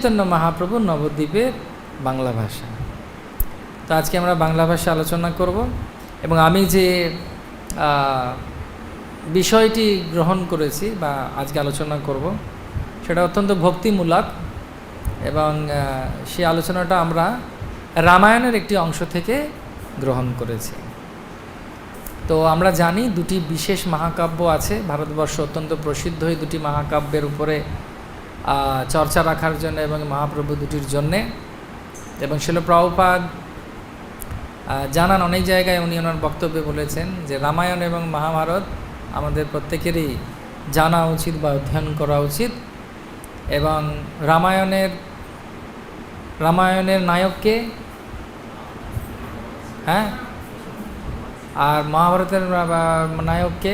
চৈতন্য মহাপ্রভু নবদ্বীপের বাংলা ভাষা। তো আজকে আমরা বাংলা ভাষা আলোচনা করব এবং আমি যে বিষয়টি গ্রহণ করেছি বা আজকে আলোচনা করব সেটা অত্যন্ত ভক্তিমূলক এবং সেই আলোচনাটা আমরা রামায়ণের একটি অংশ থেকে গ্রহণ করেছি। তো আমরা জানি দুটি বিশেষ মহাকাব্য আছে ভারতবর্ষ, অত্যন্ত প্রসিদ্ধ এই দুটি মহাকাব্যের উপরে চর্চা রাখার জন্য এবং মহাপ্রভু দুটির জন্যে। এবং শিল প্রভুপাদ জানান অনেক জায়গায় উনি ওনার বক্তব্যে বলেছেন যে রামায়ণ এবং মহাভারত আমাদের প্রত্যেকেরই জানা উচিত বা অধ্যয়ন করা উচিত। এবং রামায়ণের নায়ককে, হ্যাঁ, আর মহাভারতের নায়ককে,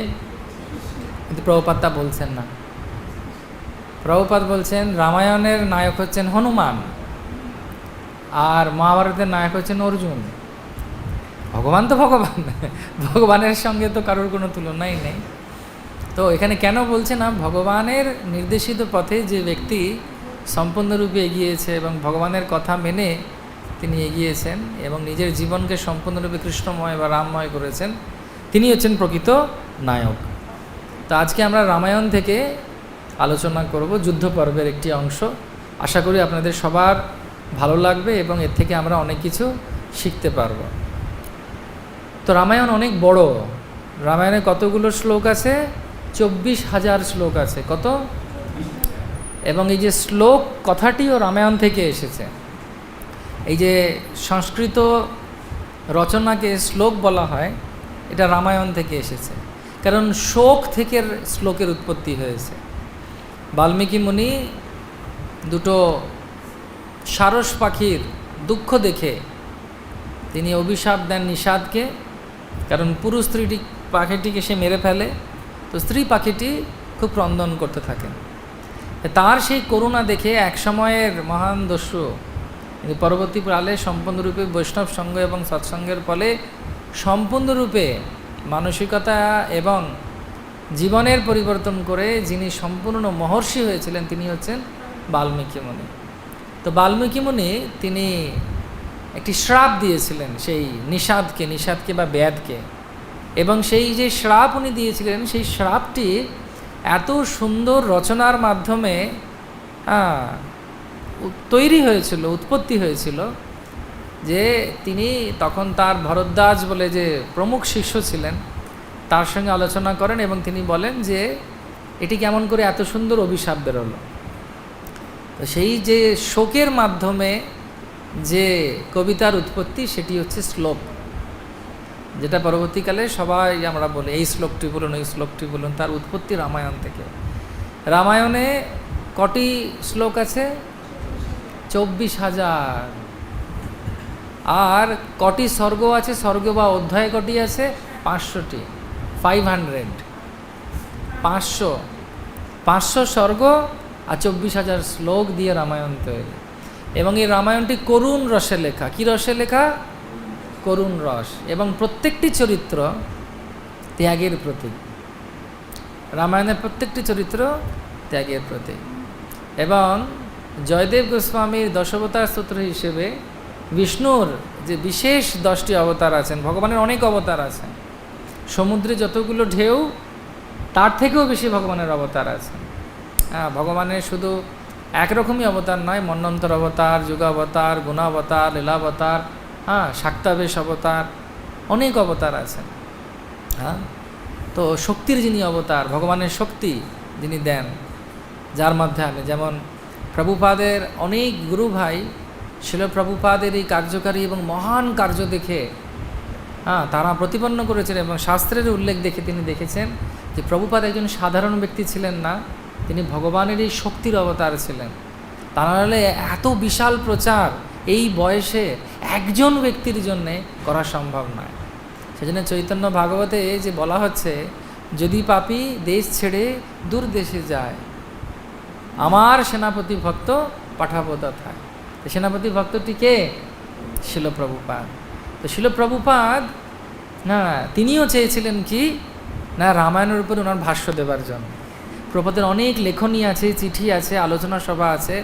কিন্তু প্রভুপাদ তা বলছেন না। প্রভুপাদ বলছেন রামায়ণের নায়ক হচ্ছেন হনুমান আর মহাভারতের নায়ক হচ্ছেন অর্জুন। ভগবান তো ভগবানের সঙ্গে তো কারোর কোনো তুলনাই নেই। তো এখানে কেন বলছে না, ভগবানের নির্দেশিত পথে যে ব্যক্তি সম্পূর্ণরূপে এগিয়েছে এবং ভগবানের কথা মেনে তিনি এগিয়েছেন এবং নিজের জীবনকে সম্পূর্ণরূপে কৃষ্ণময় বা রামময় করেছেন, তিনি হচ্ছেন প্রকৃত নায়ক। তো আজকে আমরা রামায়ণ থেকে আলোচনা করব, যুদ্ধ পর্বের একটি অংশ। আশা করি আপনাদের সবার ভালো লাগবে এবং এর থেকে আমরা অনেক কিছু শিখতে পারব। তো রামায়ণ অনেক বড়। রামায়ণে কতগুলো শ্লোক আছে? 24,000 শ্লোক আছে। কত? এবং এই যে শ্লোক কথাটিও রামায়ণ থেকে এসেছে। এই যে সংস্কৃত রচনাকে শ্লোক বলা হয়, এটা রামায়ণ থেকে এসেছে, কারণ শোক থেকে শ্লোকের উৎপত্তি হয়েছে। বাল্মীকি মুনি দুটো সারস পাখির দুঃখ দেখে তিনি অভিশাপ দেন নিষাদকে, কারণ পুরুষ স্ত্রীটি পাখিটিকে সে মেরে ফেলে, তো স্ত্রী পাখিটি খুব ক্রন্দন করতে থাকেন। তার সেই করুণা দেখে এক সময়ের মহান দস্যু পরবর্তী কালে সম্পূর্ণরূপে বৈষ্ণব সঙ্গ এবং সৎসঙ্গের ফলে সম্পূর্ণরূপে মানসিকতা এবং জীবনের পরিবর্তন করে যিনি সম্পূর্ণ মহর্ষি হয়েছিলেন তিনি হচ্ছেন বাল্মীকি মুনি। তো বাল্মীকি মুনি তিনি একটি শ্রাপ দিয়েছিলেন সেই নিষাদকে বা ব্যাধকে, এবং সেই যে শ্রাপ উনি দিয়েছিলেন সেই শ্রাপটি এত সুন্দর রচনার মাধ্যমে তৈরি হয়েছিল, উৎপত্তি হয়েছিল, যে তিনি তখন তার ভরদ্বাজ বলে যে প্রমুখ শিষ্য ছিলেন তার সঙ্গে আলোচনা করেন এবং তিনি বলেন যে এটি কেমন করে এত সুন্দর অভিশাপ বেরোলো। তো সেই যে শোকের মাধ্যমে যে কবিতার উৎপত্তি সেটি হচ্ছে শ্লোক, যেটা পরবর্তীকালে সবাই আমরা বলি এই শ্লোকটি বলুন, এই শ্লোকটি বলুন। তার উৎপত্তি রামায়ণ থেকে। রামায়ণে কটি শ্লোক আছে? 24,000। আর কটি স্বর্গ আছে? স্বর্গ বা অধ্যায় কটি আছে? 500টি। 500 স্বর্গ আর 24,000 শ্লোক দিয়ে রামায়ণ তৈরি। এবং এই রামায়ণটি করুণ রসে লেখা। কি রসে লেখা? করুণ রস। এবং প্রত্যেকটি চরিত্র ত্যাগের প্রতীক। রামায়ণের প্রত্যেকটি চরিত্র ত্যাগের প্রতীক। এবং জয়দেব গোস্বামীর দশাবতার স্তোত্র হিসেবে বিষ্ণুর যে বিশেষ 10টি অবতার আছেন, ভগবানের অনেক অবতার আছেন, সমুদ্রে যতগুলো ঢেউ তার থেকেও বেশি ভগবানের অবতার আছেন। ভগবানের শুধু একরকমই অবতার নয়, মন্বন্তর অবতার, যুগাবতার, গুণাবতার, লীলাবতার, শাক্তাবেশ অবতার, অনেক অবতার আছেন। তো শক্তির যিনি অবতার, ভগবানের শক্তি যিনি দেন, যার মাধ্যমে যেমন প্রভুপাদের অনেক গুরু ভাই শিল প্রভুপাদের এই কার্যকারী এবং মহান কার্য দেখে তারা প্রতিপন্ন করেছেন এবং শাস্ত্রের উল্লেখ দেখে তিনি দেখেছেন যে প্রভুপাদ একজন সাধারণ ব্যক্তি ছিলেন না, তিনি ভগবানের এই শক্তির অবতার ছিলেন। তা নাহলে এত বিশাল প্রচার এই বয়সে একজন ব্যক্তির জন্যে করা সম্ভব নয়। সেজন্য চৈতন্য ভাগবতে যে বলা হচ্ছে, যদি পাপী দেশ ছেড়ে দূর দেশে যায়, আমার সেনাপতি ভক্ত পাঠাবো তথায়। সেনাপতি ভক্তটি কে? শিল প্রভুপাদ। তো শিল প্রভুপাদ তিনিও চেয়েছিলেন কি না, রামায়ণের উপর ওনার ভাষ্য দেবার জন্য। প্রভুপাদের অনেক লেখনী আছে, চিঠি আছে, আলোচনা সভা আছে,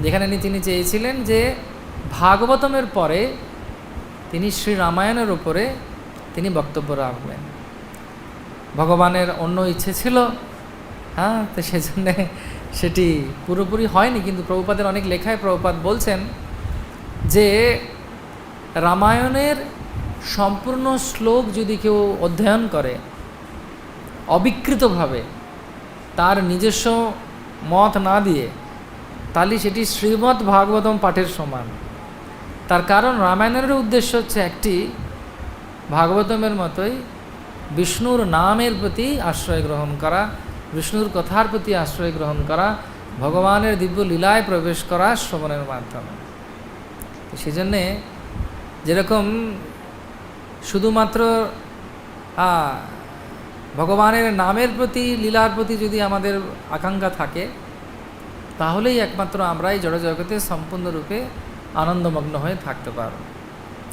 যেখানে তিনি চেয়েছিলেন যে ভাগবতমের পরে তিনি শ্রী রামায়ণের উপরে তিনি বক্তব্য রাখবেন। ভগবানের অন্য ইচ্ছে ছিল, হ্যাঁ, তো সেজন্যে সেটি পুরোপুরি হয়নি। কিন্তু প্রভুপাদের অনেক লেখায় প্রভুপাদ বলছেন যে রামায়ণের সম্পূর্ণ শ্লোক যদি কেউ অধ্যয়ন করে অবিকৃতভাবে, তার নিজস্ব মত না দিয়ে, তাহলে সেটি শ্রীমদ্ ভাগবতম পাঠের সমান। তার কারণ রামায়ণের উদ্দেশ্য হচ্ছে একটি, ভাগবতমের মতোই বিষ্ণুর নামের প্রতি আশ্রয় গ্রহণ করা, বিষ্ণুর কথার প্রতি আশ্রয় গ্রহণ করা, ভগবানের দিব্য লীলায় প্রবেশ করা শ্রবণের মাধ্যমে। সেজন্যে যেরকম শুধুমাত্র ভগবানের নামের প্রতি, লীলার প্রতি যদি আমাদের আকাঙ্ক্ষা থাকে, তাহলেই একমাত্র আমরাই জড়জগতে সম্পূর্ণরূপে আনন্দমগ্ন হয়ে থাকতে পারব।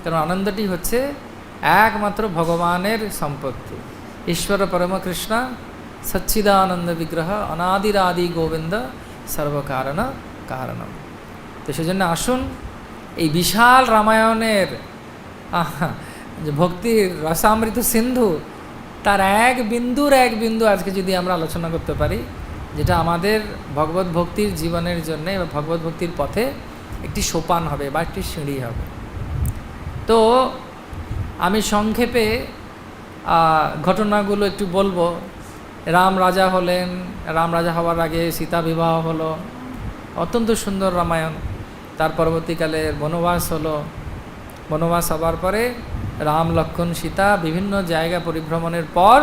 কারণ আনন্দটি হচ্ছে একমাত্র ভগবানের সম্পত্তি। ঈশ্বর পরম কৃষ্ণ সচ্চিদানন্দ বিগ্রহ অনাদিরাদি গোবিন্দ সর্বকারণ কারণম। তো সেজন্য আসুন এই বিশাল রামায়ণের যে ভক্তির রসামৃত সিন্ধু, তার এক বিন্দু আজকে যদি আমরা আলোচনা করতে পারি, যেটা আমাদের ভগবত ভক্তির জীবনের জন্য বা ভগবত ভক্তির পথে একটি সোপান হবে বা একটি সিঁড়ি হবে। তো আমি সংক্ষেপে ঘটনাগুলো একটু বলবো। রাম রাজা হলেন, রাম রাজা হওয়ার আগে সীতা বিবাহ হলো, অত্যন্ত সুন্দর রামায়ণ। তার পরবর্তীকালে বনবাস হলো, বনবাস হবার পরে রাম লক্ষ্মণ সীতা বিভিন্ন জায়গা পরিভ্রমণের পর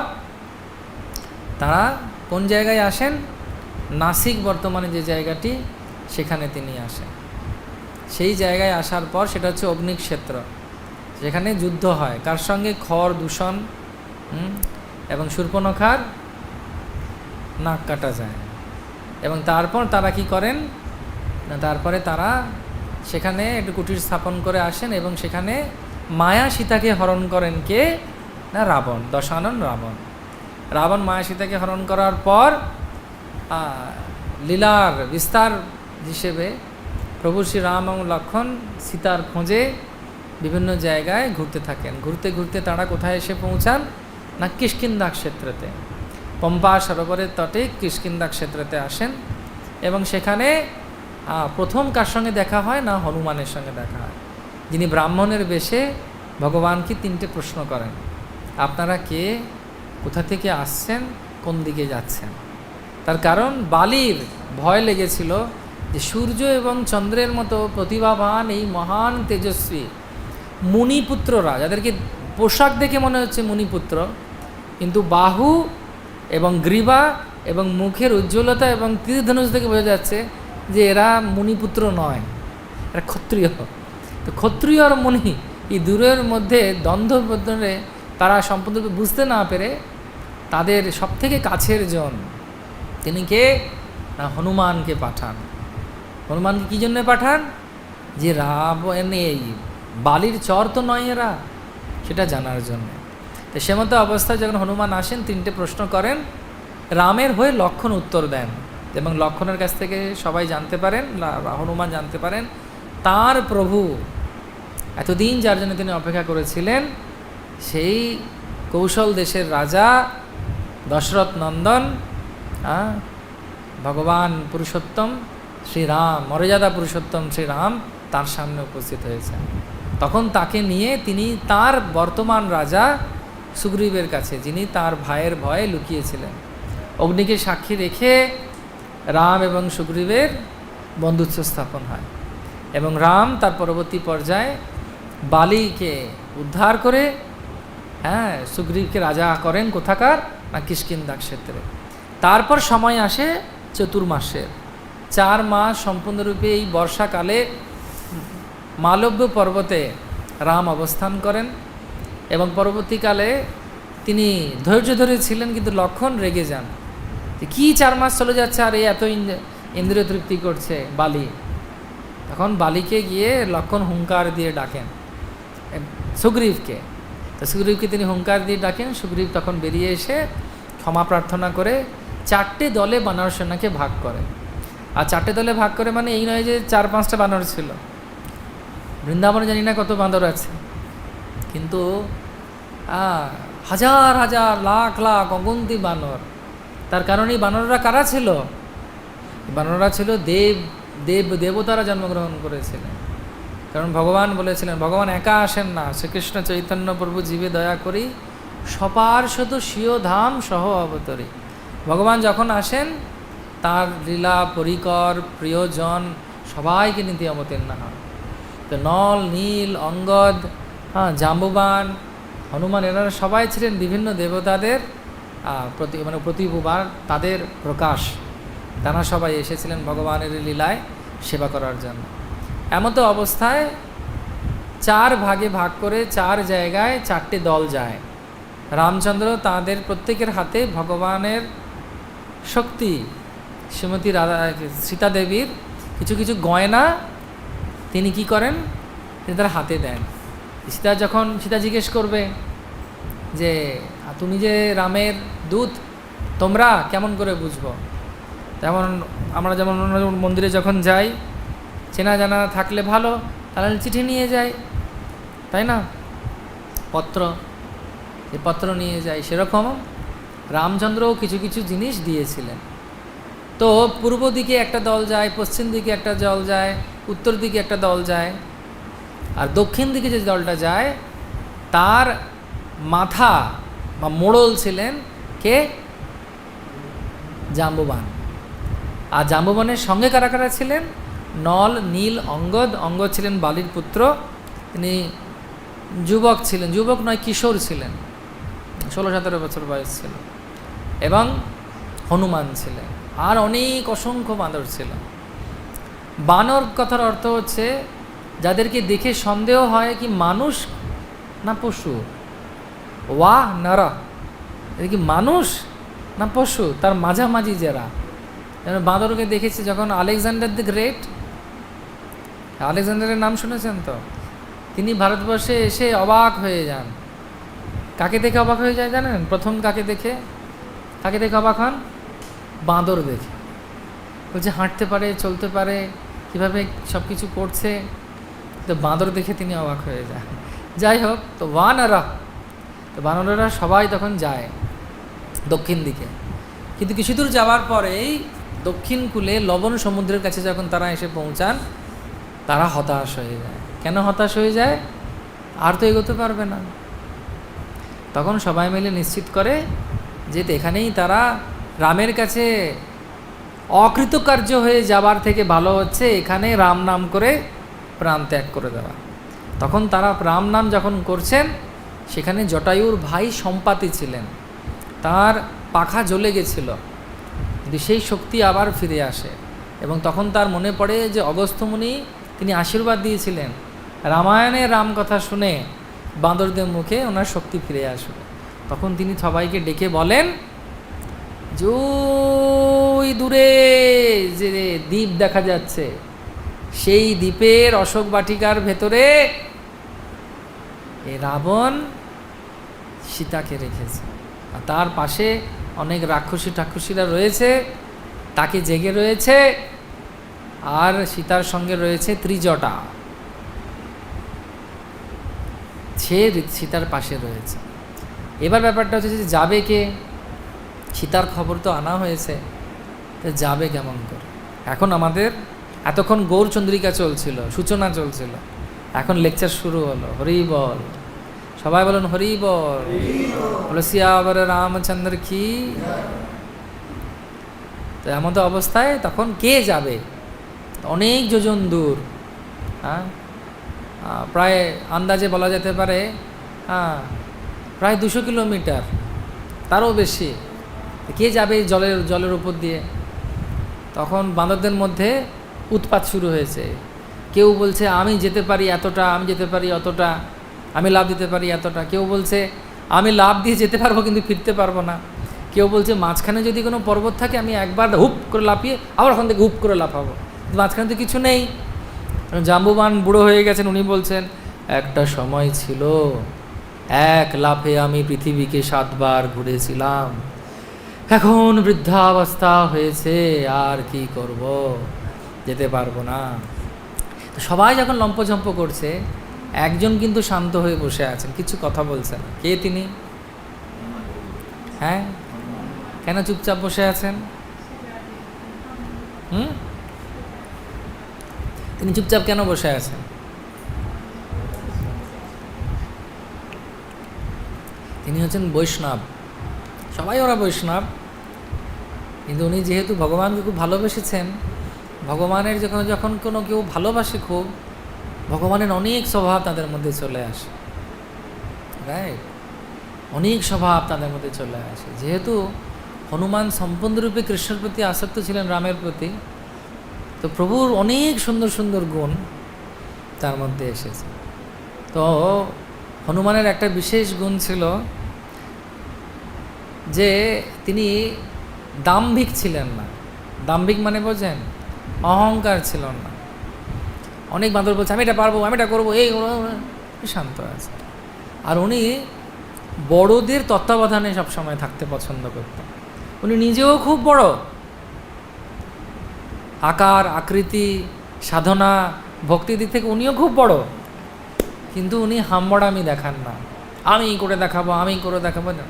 তারা কোন জায়গায় আসেন? নাসিক বর্তমানে যে জায়গাটি, সেখানে তিনি আসেন। সেই জায়গায় আসার পর সেটা হচ্ছে অগ্নিক্ষেত্র, যেখানে যুদ্ধ হয়। কার সঙ্গে? খর দূষণ এবং শূর্পণখার নাক কাটা যায়। এবং তারপর তারা কি করেন না, তারপরে তারা সেখানে একটু কুটির স্থাপন করে আসেন এবং সেখানে মায়া সীতাকে হরণ করেন কে না? রাবণ, দশানন রাবণ। রাবণ মায়া সীতাকে হরণ করার পর লীলার বিস্তার হিসেবে প্রভু শ্রী রাম এবং লক্ষ্মণ সীতার খোঁজে বিভিন্ন জায়গায় ঘুরতে থাকেন। ঘুরতে ঘুরতে তারা কোথায় এসে পৌঁছান না? কিষ্কিন্ধা ক্ষেত্রতে, পম্পা সরোবরের তটে কিষ্কিন্ধা ক্ষেত্রতে আসেন। এবং সেখানে প্রথম কার সঙ্গে দেখা হয় না? হনুমানের সঙ্গে দেখা হয়, যিনি ব্রাহ্মণের বেশে ভগবানকে 3টে প্রশ্ন করেন। আপনারা কে? কোথা থেকে আসছেন? কোন দিকে যাচ্ছেন? তার কারণ বালির ভয় লেগেছিল যে সূর্য এবং চন্দ্রের মতো প্রতিভাবান এই মহান তেজস্বী মুনিপুত্ররা, যাদেরকে পোশাক দেখে মনে হচ্ছে মুনিপুত্র, কিন্তু বাহু এবং গ্রীবা এবং মুখের উজ্জ্বলতা এবং তীরধনুষ থেকে বোঝা যাচ্ছে যে এরা মুনিপুত্র নয়, এরা ক্ষত্রিয়। তো ক্ষত্রিয় আর মুনি, এই দূরের মধ্যে দ্বন্দ্ব মধ্যে তারা সম্পূর্ণরূপে বুঝতে না পেরে তাদের সবথেকে কাছের জন তিনি কে না? হনুমানকে পাঠান। হনুমানকে কী জন্যে পাঠান? যে রাবণ এই বালির চর তো নয় এরা, সেটা জানার জন্য। তো সে মতো অবস্থায় যখন হনুমান আসেন, 3টে প্রশ্ন করেন, রামের হয়ে লক্ষ্মণ উত্তর দেন। এবং লক্ষ্মণের কাছ থেকে সবাই জানতে পারেন, হনুমান জানতে পারেন তার প্রভু এতদিন যার জন্য তিনি অপেক্ষা করেছিলেন, সেই কৌশল দেশের রাজা দশরথ নন্দন ভগবান পুরুষোত্তম শ্রীরাম, মর্যাদা পুরুষোত্তম শ্রীরাম তার সামনে উপস্থিত হয়েছেন। তখন তাকে নিয়ে তিনি তার বর্তমান রাজা সুগ্রীবের কাছে, যিনি তার ভাইয়ের ভয়ে লুকিয়েছিলেন, অগ্নিকে সাক্ষী রেখে রাম এবং সুগ্রীবের বন্ধুত্ব স্থাপন হয়। এবং রাম তার পরবর্তী পর্যায়ে বালিকে উদ্ধার করে সুগ্রীবকে রাজা করেন। কোথাকার না? কিষ্কিন্ধা ক্ষেত্রে। তারপর সময় আসে চতুর্মাসের, 4 মাস সম্পূর্ণরূপে এই বর্ষাকালে মালব্য পর্বতে রাম অবস্থান করেন। এবং পরবর্তীকালে তিনি ধৈর্য ধরে ছিলেন, কিন্তু লক্ষ্মণ রেগে যান। কি 4 মাস চলে যাচ্ছে আর এত ইন্দ্রিয় তৃপ্তি করছে বালি। তখন বালিকে গিয়ে লক্ষ্মণ হুঙ্কার দিয়ে ডাকেন সুগ্রীবকে। তো সুগ্রীবকে তিনি হুঙ্কার দিয়ে ডাকেন। সুগ্রীব তখন বেরিয়ে এসে ক্ষমা প্রার্থনা করে 4টে দলে বানর সেনাকে ভাগ করে। আর 4টে দলে ভাগ করে মানে এই নয় যে 4-5টা বানর ছিল। বৃন্দাবনে জানি না কত বাঁদর আছে, কিন্তু হাজার হাজার লাখ লাখ অগন্তি বানর। তার কারণ এই বানররা কারা ছিল? বানররা ছিল দেবতারা জন্মগ্রহণ করেছিলেন। কারণ ভগবান বলেছিলেন, ভগবান একা আসেন না, শ্রীকৃষ্ণ চৈতন্য প্রভু জীবে দয়া করি সপার শুধু স্বীয় ধাম সহ অবতরী। ভগবান যখন আসেন তার লীলা পরিকর প্রিয়জন সবাইকে নিতে অবতীর্ণ হন। তো নল, নীল, অঙ্গদ, জাম্বুবান, হনুমান, এনারা সবাই ছিলেন বিভিন্ন দেবতাদের প্রতিভার তাদের প্রকাশ। তারা সবাই এসেছিলেন ভগবানের লীলায় সেবা করার জন্য। এমতো অবস্থায় 4 ভাগে ভাগ করে 4 জায়গায় 4টে দল যায়। রামচন্দ্র তাদের প্রত্যেকের হাতে ভগবানের শক্তি, শ্রীমতী সীতা দেবীর কিছু কিছু গয়না তিনি কি করেন, তিনি তার হাতে দেন। সীতা জিজ্ঞেস করবে যে তুমি যে রামের দূত, তোমরা কেমন করে বুঝবো? তেমন আমরা যেমন মন্দিরে যখন যাই, চেনা জানা থাকলে ভালো, তাহলে চিঠি নিয়ে যাই, তাই না, পত্র নিয়ে যাই। সেরকম রামচন্দ্রও কিছু কিছু জিনিস দিয়েছিলেন। তো পূর্ব দিকে একটা দল যায়, পশ্চিম দিকে একটা দল যায়, উত্তর দিকে একটা দল যায়, আর দক্ষিণ দিকে যে দলটা যায় তার মাথা বা মোড়ল ছিলেন কে? জাম্বুবান। আর জাম্বুবানের সঙ্গে কারা কারা ছিলেন? নল, নীল, অঙ্গদ। অঙ্গদ ছিলেন বালির পুত্র, তিনি যুবক ছিলেন, যুবক নয় কিশোর ছিলেন, 16-17 বছর বয়স ছিল। এবং হনুমান ছিলেন, আর অনেক অসংখ্য বানর ছিল। বানর কথার অর্থ হচ্ছে যাদেরকে দেখে সন্দেহ হয় কি মানুষ না পশু। ওয়া নারা, এটা কি মানুষ না পশু, তার মাঝামাঝি যারা। যেন বাঁদরকে দেখেছি যখন আলেকজান্ডার দ্য গ্রেট, আলেকজান্ডারের নাম শুনেছেন তো? তিনি ভারতবর্ষে এসে অবাক হয়ে যান। কাকে দেখে অবাক হয়ে যায় জানেন? প্রথম কাকে দেখে অবাক হন? বাঁদর দেখে। বলছে হাঁটতে পারে, চলতে পারে, কীভাবে সব কিছু করছে। তো বাঁদর দেখে তিনি অবাক হয়ে যায়। যাই হোক, তো বানরেরা সবাই তখন যায় দক্ষিণ দিকে। কিন্তু কিছু দূর যাওয়ার পরেই দক্ষিণ কূলে লবণ সমুদ্রের কাছে যখন তারা এসে পৌঁছান, তারা হতাশ হয়ে যায়। কেন হতাশ হয়ে যায়? আর তো এগোতে পারবে না। তখন সবাই মিলে নিশ্চিত করে যে এখানেই তারা রামের কাছে অকৃতকার্য হয়ে যাবার থেকে ভালো হচ্ছে এখানে রাম নাম করে প্রাণ ত্যাগ করে দেওয়া। তখন তারা রাম নাম যখন করছেন, সেখানে জটায়ুর ভাই সম্পাতি ছিলেন, তার পাখা জ্বলে গেছিল, কিন্তু সেই শক্তি আবার ফিরে আসে। এবং তখন তার মনে পড়ে যে অগস্ত্য মুনি তিনি আশীর্বাদ দিয়েছিলেন রামায়ণের রাম কথা শুনে বাঁদরদের মুখে ওনার শক্তি ফিরে আসবে। তখন তিনি সবাইকে ডেকে বলেন যে ওই দূরে যে দ্বীপ দেখা যাচ্ছে, সেই দ্বীপের অশোক বাটিকার ভেতরে এই রাবণ সীতাকে রেখেছে, আর তার পাশে অনেক রাক্ষসীরা রয়েছে, তাকে জেগে রয়েছে, আর সীতার সঙ্গে রয়েছে ত্রিজটা, সে সীতার পাশে রয়েছে। এবার ব্যাপারটা হচ্ছে যে যাবে কে? সীতার খবর তো আনা হয়েছে, তো যাবে কেমন করে? এখন আমাদের এতক্ষণ গৌরচন্দ্রিকা চলছিল, সূচনা চলছিল, এখন লেকচার শুরু হলো। হরি বল, সবাই বলেন হরি বল। বলে সিয়াবর রামচন্দ্র কি। তো এমন তো অবস্থায় তখন কে যাবে? অনেক যোজন দূর, প্রায় আন্দাজে বলা যেতে পারে প্রায় 200 কিলোমিটার, তারও বেশি। কে যাবে জলের উপর দিয়ে? তখন বাঁদরদের মধ্যে উৎপাত শুরু হয়েছে। কেউ বলছে আমি যেতে পারি এতটা, আমি যেতে পারি অতটা, আমি লাভ দিতে পারি এতটা। কেউ বলছে আমি লাভ দিয়ে যেতে পারবো কিন্তু ফিরতে পারবো না। কেউ বলছে মাঝখানে যদি কোনো পর্বত থাকে আমি একবার হুপ করে লাফিয়ে আবার ওখান থেকে হুপ করে লাফাবো, মাঝখানে তো কিছু নেই। জাম্বুবান বুড়ো হয়ে গেছেন, উনি বলছেন একটা সময় ছিল, এক লাফে আমি পৃথিবীকে 7 বার ঘুরেছিলাম, এখন বৃদ্ধাবস্থা হয়েছে, আর কি করব, যেতে পারবো না। তো সবাই যখন লম্পঝম্প করছে, একজন কিন্তু শান্ত হয়ে বসে আছেন, কিছু কথা বলছেন। কে তিনি? হ্যাঁ, কেন চুপচাপ বসে আছেন? তিনি চুপচাপ কেন বসে আছেন? তিনি হচ্ছেন বৈষ্ণব, সবাই ওরা বৈষ্ণব, কিন্তু উনি যেহেতু ভগবানকে খুব ভালোবেসেছেন, ভগবানের যখন কোনো কেউ ভালোবাসে খুব, ভগবানের অনেক স্বভাব তাদের মধ্যে চলে আসে, রাইট? অনেক স্বভাব তাদের মধ্যে চলে আসে। যেহেতু হনুমান সম্পূর্ণরূপে কৃষ্ণের প্রতি আসক্ত ছিলেন, রামের প্রতি, তো প্রভুর অনেক সুন্দর সুন্দর গুণ তার মধ্যে এসেছে। তো হনুমানের একটা বিশেষ গুণ ছিল যে তিনি দাম্ভিক ছিলেন না। দাম্ভিক মানে বোঝেন? অহংকার ছিল না। অনেক বাঁদর বলছে আমি এটা পারবো, আমি এটা করবো, এই শান্ত আছে। আর উনি বড়দের তত্ত্বাবধানে সবসময় থাকতে পছন্দ করতেন। উনি নিজেও খুব বড়, আকার আকৃতি সাধনা ভক্তি দিক থেকে উনিও খুব বড়, কিন্তু উনি হাম্বড়ামি দেখান না, আমি করে দেখাবো, আমি করে দেখাবো না।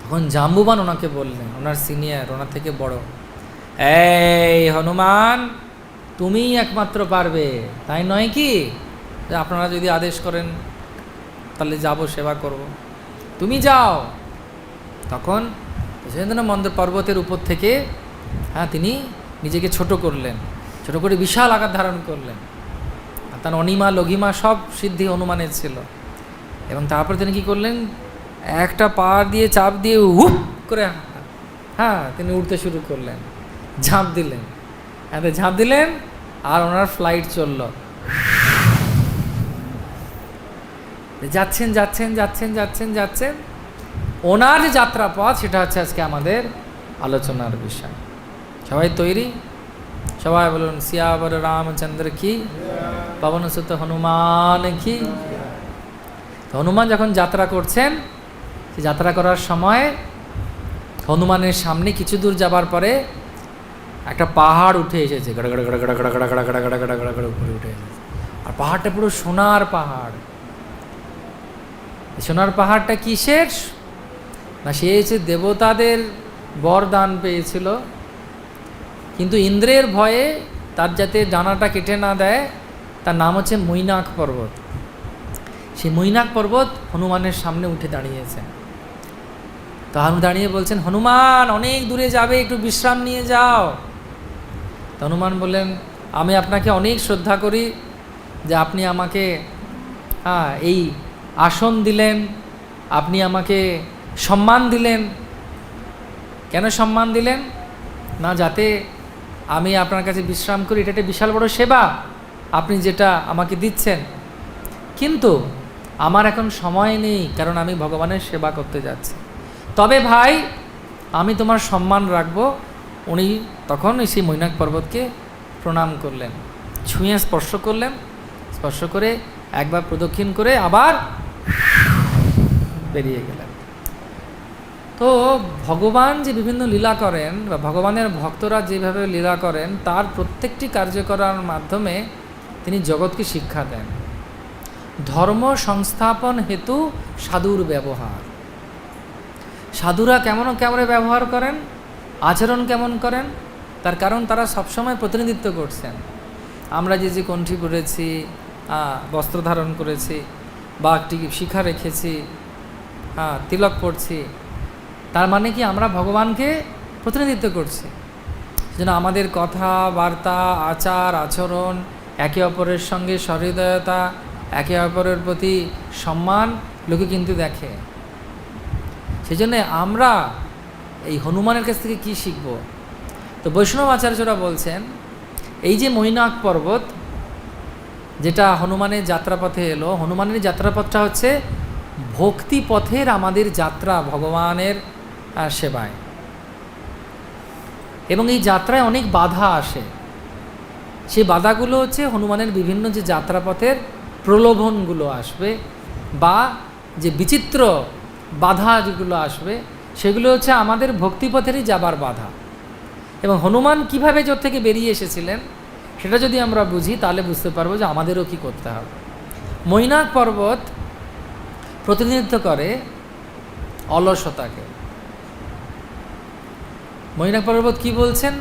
তখন জাম্বুবান ওনাকে বললেন, ওনার সিনিয়র, ওনার থেকে বড়, এই হনুমান, তুমিই একমাত্র পারবে, তাই নয় কি? যে আপনারা যদি আদেশ করেন তাহলে যাব, সেবা করব, তুমি যাও। তখন মন্দ পর্বতের উপর থেকে তিনি নিজেকে ছোট করলেন, ছোট করে বিশাল আকার ধারণ করলেন। আর তার অনিমা লঘিমা সব সিদ্ধি হনুমানের ছিল। এবং তারপর তিনি কী করলেন, একটা পা দিয়ে চাপ দিয়ে হুপ করে তিনি উঠতে শুরু করলেন, ঝাঁপ দিলেন, ঝাঁপ দিলেন, আর ওনার ফ্লাইট চলল। যাচ্ছেন যাচ্ছেন যাচ্ছেন যাচ্ছেন যাচ্ছেন ওনার যে যাত্রাপথ, সেটা হচ্ছে আজকে আমাদের আলোচনার বিষয়। সবাই তৈরি? সবাই বলুন সিয়াবর রামচন্দ্র কি, পবনসুত হনুমান কি। হনুমান যখন যাত্রা করছেন, যাত্রা করার সময় হনুমানের সামনে কিছু দূর যাবার পরে একটা পাহাড় উঠে এসেছে, গড়া গড়া গড়া গড়া গড়া গড়া গড়া গড়া গড়া গড়া গড়া গড়া উপরে উঠে এসেছে। আর পাহাড়টা পুরো সোনার পাহাড়। সোনার পাহাড়টা কিসের না, সে হচ্ছে দেবতাদের বরদান পেয়েছিল, কিন্তু ইন্দ্রের ভয়ে তার যাতে ডানাটা কেটে না দেয়, তার নাম হচ্ছে মৈনাক পর্বত। সেই মৈনাক পর্বত হনুমানের সামনে উঠে দাঁড়িয়েছে। তো দাঁড়িয়ে বলছেন, হনুমান অনেক দূরে যাবে, একটু বিশ্রাম নিয়ে যাও। তো হনুমান বললেন, আমি আপনাকে অনেক শ্রদ্ধা করি যে আপনি আমাকে এই আসন দিলেন, আপনি আমাকে সম্মান দিলেন। কেন সম্মান দিলেন? না, যাতে আমি আপনার কাছে বিশ্রাম করি, এটা একটা বিশাল বড় সেবা আপনি যেটা আমাকে দিচ্ছেন, কিন্তু আমার এখন সময় নেই, কারণ আমি ভগবানের সেবা করতে যাচ্ছি। তবে ভাই, আমি তোমার সম্মান রাখবো। উনি তখন সেই মৈনাক পর্বতকে প্রণাম করলেন, ছুঁয়ে স্পর্শ করলেন, স্পর্শ করে একবার প্রদক্ষিণ করে আবার বেরিয়ে গেলেন। তো ভগবান যে বিভিন্ন লীলা করেন, বা ভগবানের ভক্তরা যেভাবে লীলা করেন, তার প্রত্যেকটি কার্য করার মাধ্যমে তিনি জগৎকে শিক্ষা দেন। ধর্ম সংস্থাপন হেতু সাধুর ব্যবহার। সাধুরা কেমন কেমন ব্যবহার করেন, আচরণ কেমন করেন, তার কারণ তারা সবসময় প্রতিনিধিত্ব করছেন। আমরা যে কণ্ঠী পরেছি, বস্ত্র ধারণ করেছি, বা একটি শিখা রেখেছি, তিলক পড়ছি, তার মানে কি আমরা ভগবানকে প্রতিনিধিত্ব করছি। যেন আমাদের কথা বার্তা আচার আচরণ, একে অপরের সঙ্গে সহৃদয়তা, একে অপরের প্রতি সম্মান লোকে কিন্তু দেখে। সেই জন্যে আমরা এই হনুমানের কাছ থেকে কী শিখব? তো বৈষ্ণব আচার্যরা বলছেন, এই যে মৈনাক পর্বত যেটা হনুমানের যাত্রাপথে এলো, হনুমানের যাত্রাপথটা হচ্ছে ভক্তি পথের আমাদের যাত্রা ভগবানের সেবায়। এবং এই যাত্রায় অনেক বাধা আসে। সেই বাধাগুলো হচ্ছে হনুমানের বিভিন্ন যে যাত্রাপথের প্রলোভনগুলো আসবে, বা যে বিচিত্র বাধা যেগুলো আসবে, সেগুলো হচ্ছে আমাদের ভক্তিপথেরই যাবার বাধা। এবং হনুমান কিভাবে জোর থেকে বেরিয়ে এসেছিলেন সেটা যদি আমরা বুঝি তাহলে বুঝতে পারবো যে আমাদেরও কি করতে হবে। মৈনাক পর্বত প্রতিনিধিত্ব করে অলসতাকে। মৈনাক পর্বত কি বলছেন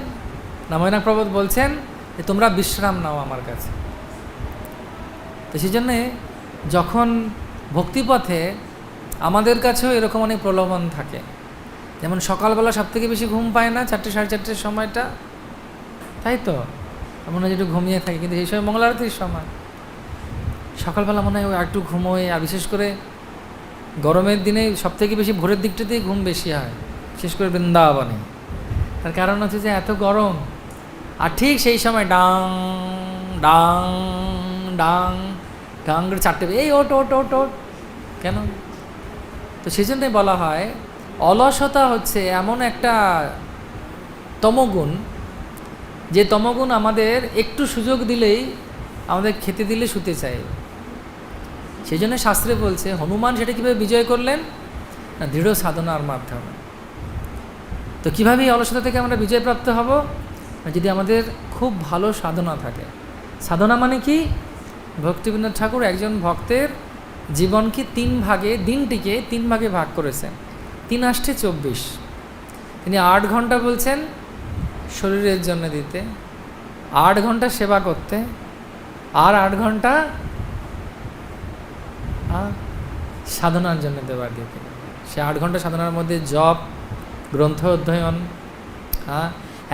না, মৈনাক পর্বত বলছেন যে তোমরা বিশ্রাম নাও আমার কাছে। তো সেই জন্যে যখন ভক্তিপথে আমাদের কাছেও এরকম অনেক প্রলোভন থাকে, যেমন সকালবেলা সব থেকে বেশি ঘুম পায় না 4টে সাড়ে 4টের সময়টা, তাই তো মনে হয় একটু ঘুমিয়ে থাকি, কিন্তু এই সময় মঙ্গল আরতির সময় সকালবেলা মনে হয় একটু ঘুমোয়। আর বিশেষ করে গরমের দিনে সব থেকে বেশি ভোরের দিকটাতেই ঘুম বেশি হয়, বিশেষ করে বৃন্দাবনে। তার কারণ হচ্ছে যে এত গরম, আর ঠিক সেই সময় ডাং ডাং ডাং ডাং করে 4টে এই ওট ওট ওট ওট কেন? তো সেই জন্যই বলা হয় অলসতা হচ্ছে এমন একটা তমগুণ, যে তমগুণ আমাদের একটু সুযোগ দিলেই আমাদের খেতে দিলে শুতে চাই। সেই জন্য শাস্ত্রে বলছে হনুমান সেটা কীভাবে বিজয় করলেন না, দৃঢ় সাধনার মাধ্যমে। তো কীভাবে এই অলসতা থেকে আমরা বিজয়প্রাপ্ত হব? যদি আমাদের খুব ভালো সাধনা থাকে। সাধনা মানে কি? ভক্তিবিনোদ ঠাকুর একজন ভক্তের জীবনকে 3 ভাগে, দিনটিকে 3 ভাগে ভাগ করেছেন। 3 আষ্টে 24। তিনি 8 ঘন্টা বলছেন শরীরের জন্য দিতে, 8 ঘন্টা সেবা করতে, আর 8 ঘন্টা সাধনার জন্য দেবার দিতে। সে 8 ঘন্টা সাধনার মধ্যে জপ, গ্রন্থ অধ্যয়ন,